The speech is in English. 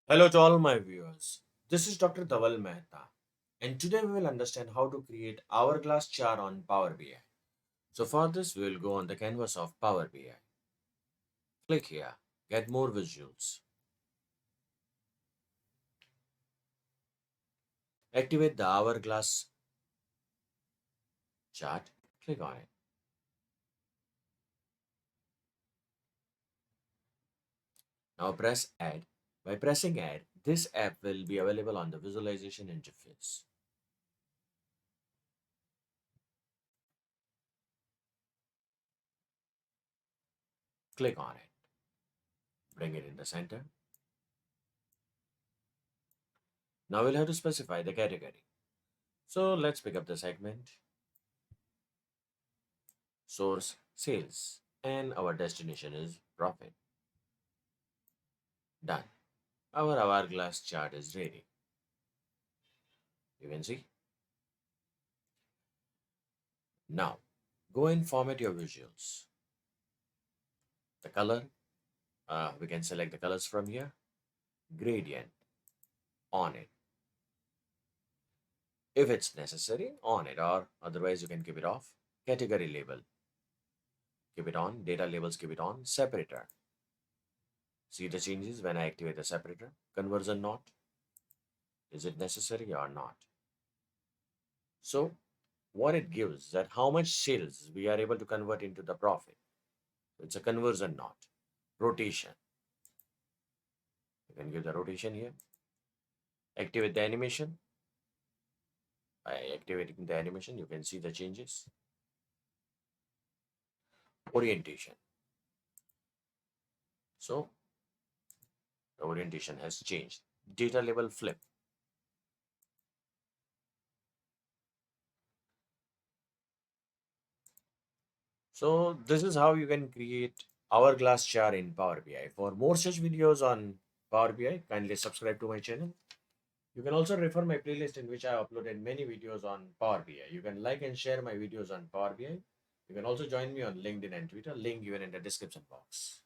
Hello to all my viewers. This is Dr. Dhaval Maheta, and today we will understand how to create hourglass chart on Power BI. So for this, we will go on the canvas of Power BI. Click here, get more visuals. Activate the hourglass chart. Click on it. Now press Add. By pressing Add, this app will be available on the visualization interface. Click on it. Bring it in the center. Now we'll have to specify the category. So let's pick up the segment. Source sales, and our destination is profit. Done. Our hourglass chart is ready. You can see. Now go and format your visuals. The color, we can select the colors from here. Gradient, on it. If it's necessary, on it, or otherwise you can keep it off. Category label, keep it on. Data labels, keep it on. Separator. See the changes when I activate the separator. Conversion not. Is it necessary or not? So what it gives that how much sales we are able to convert into the profit. It's a conversion knot. Rotation. You can give the rotation here. Activate the animation. By activating the animation, you can see the changes. Orientation. So the orientation has changed. Data label flip. So this is how you can create hourglass chart in Power BI. For more such videos on Power BI, kindly subscribe to my channel. You can also refer my playlist in which I uploaded many videos on Power BI. You can like and share my videos on Power BI. You can also join me on LinkedIn and Twitter, link given in the description box.